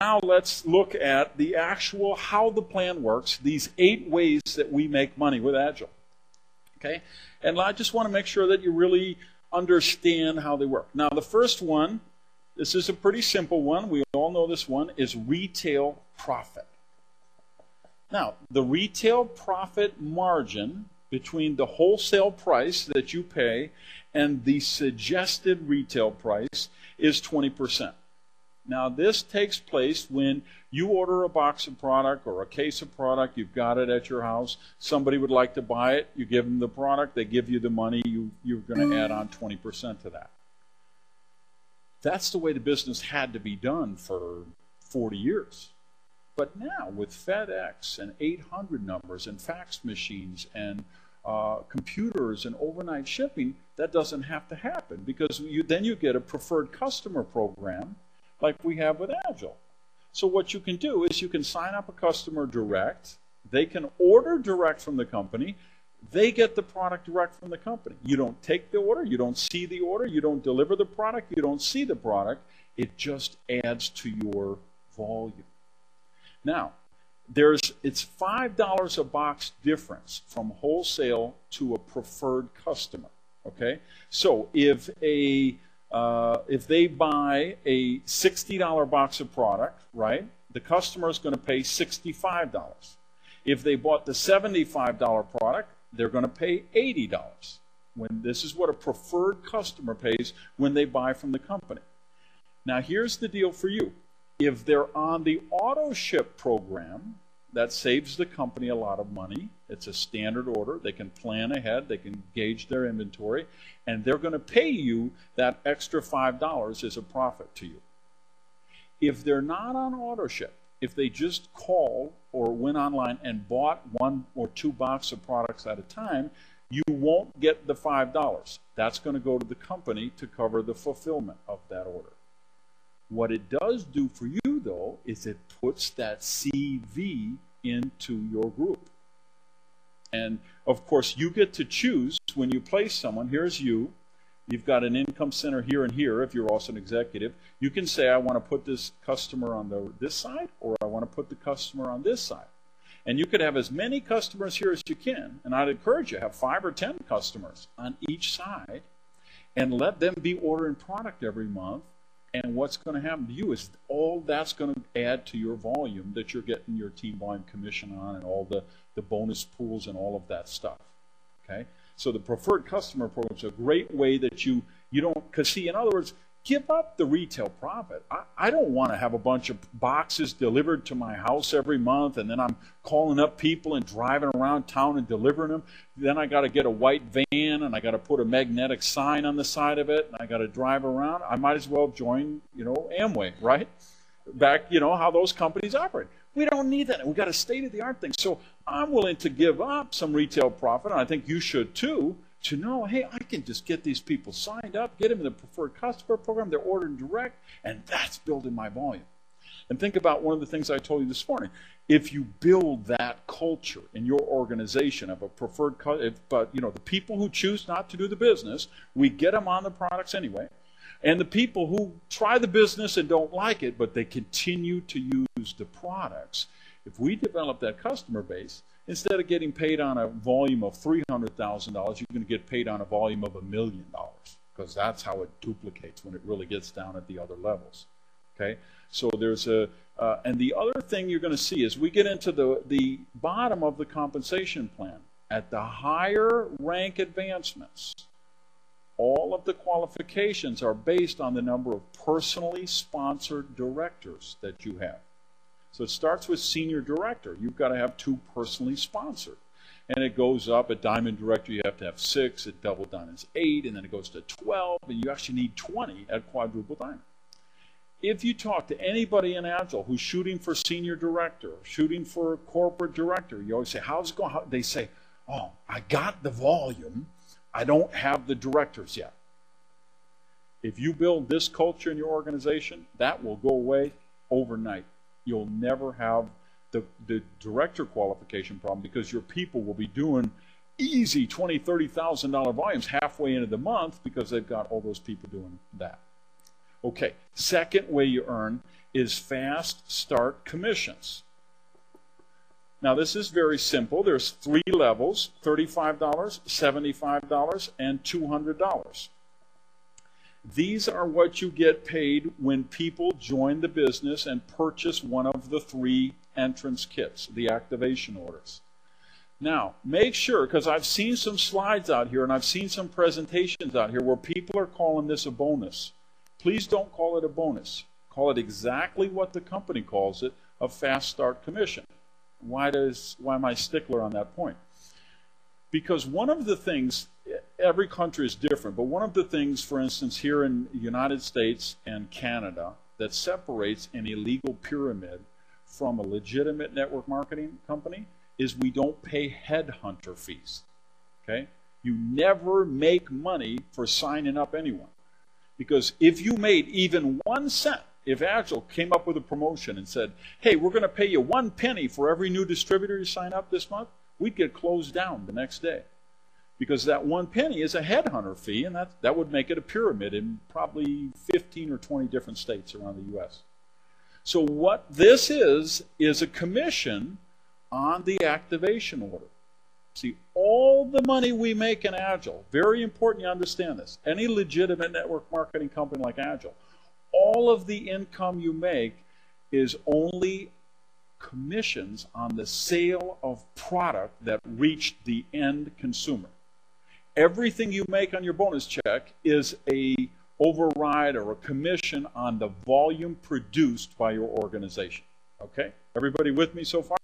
now let's look at the actual how the plan works, these 8 ways that we make money with Agile. Okay? And I just want to make sure that you really understand how they work. Now, the first one, this is a pretty simple one. We all know this one, is retail profit. Now, the retail profit margin between the wholesale price that you pay and the suggested retail price is 20%. Now, this takes place when you order a box of product or a case of product, you've got it at your house, somebody would like to buy it, you give them the product, they give you the money, you're going to add on 20% to that. That's the way the business had to be done for 40 years. But now, with FedEx and 800 numbers and fax machines and computers and overnight shipping, that doesn't have to happen, because then you get a preferred customer program like we have with Agile. So what you can do is you can sign up a customer direct. They can order direct from the company. They get the product direct from the company. You don't take the order. You don't see the order. You don't deliver the product. You don't see the product. It just adds to your volume. Now, it's $5 a box difference from wholesale to a preferred customer. Okay, so if they buy a $60 box of product, right, the customer is going to pay $65. If they bought the $75 product, they're going to pay $80. This is what a preferred customer pays when they buy from the company. Now, here's the deal for you. If they're on the auto ship program, that saves the company a lot of money. It's a standard order. They can plan ahead. They can gauge their inventory. And they're going to pay you that extra $5 as a profit to you. If they're not on auto ship, if they just call or went online and bought 1 or 2 boxes of products at a time, you won't get the $5. That's going to go to the company to cover the fulfillment of that order. What it does do for you, though, is it puts that CV into your group. And, of course, you get to choose when you place someone. Here's you. You've got an income center here and here if you're also an executive. You can say, I want to put this customer on this side, or I want to put the customer on this side. And you could have as many customers here as you can. And I'd encourage you to have 5 or 10 customers on each side and let them be ordering product every month. And what's going to happen to you is all that's going to add to your volume that you're getting your team volume commission on and all the bonus pools and all of that stuff. Okay? So the preferred customer program is a great way that you don't, because see, in other words, give up the retail profit. I don't want to have a bunch of boxes delivered to my house every month, and then I'm calling up people and driving around town and delivering them. Then I got to get a white van, and I got to put a magnetic sign on the side of it, and I got to drive around. I might as well join, Amway, right? Back, how those companies operate. We don't need that. We got a state-of-the-art thing. So I'm willing to give up some retail profit, and I think you should too, to know, hey, I can just get these people signed up, get them in the preferred customer program, they're ordering direct, and that's building my volume. And think about one of the things I told you this morning. If you build that culture in your organization of a preferred, but the people who choose not to do the business, we get them on the products anyway. And the people who try the business and don't like it, but they continue to use the products, if we develop that customer base, instead of getting paid on a volume of $300,000, you're going to get paid on a volume of $1 million, because that's how it duplicates when it really gets down at the other levels. Okay, so there's and the other thing you're going to see is we get into the bottom of the compensation plan. At the higher rank advancements, all of the qualifications are based on the number of personally sponsored directors that you have. So it starts with senior director. You've got to have 2 personally sponsored. And it goes up. At diamond director, you have to have 6. At double diamond, 8. And then it goes to 12. And you actually need 20 at quadruple diamond. If you talk to anybody in Agile who's shooting for senior director, shooting for corporate director, you always say, how's it going? They say, oh, I got the volume. I don't have the directors yet. If you build this culture in your organization, that will go away overnight. You'll never have the director qualification problem, because your people will be doing easy $20,000, $30,000 volumes halfway into the month, because they've got all those people doing that. Okay, second way you earn is fast start commissions. Now this is very simple. There's 3 levels, $35, $75, and $200. These are what you get paid when people join the business and purchase one of the 3 entrance kits, the activation orders. Now, make sure, because I've seen some slides out here and I've seen some presentations out here where people are calling this a bonus. Please don't call it a bonus. Call it exactly what the company calls it, a fast start commission. Why am I stickler on that point? Because one of the things, every country is different, but one of the things, for instance, here in the United States and Canada that separates an illegal pyramid from a legitimate network marketing company is we don't pay headhunter fees. Okay? You never make money for signing up anyone. Because if you made even 1 cent, if Agile came up with a promotion and said, hey, we're going to pay you 1 penny for every new distributor you sign up this month, we'd get closed down the next day. Because that 1 penny is a headhunter fee, and that would make it a pyramid in probably 15 or 20 different states around the U.S. So what this is a commission on the activation order. See, all the money we make in Agile, very important you understand this, any legitimate network marketing company like Agile, all of the income you make is only commissions on the sale of product that reached the end consumer. Everything you make on your bonus check is a override or a commission on the volume produced by your organization. Okay? Everybody with me so far?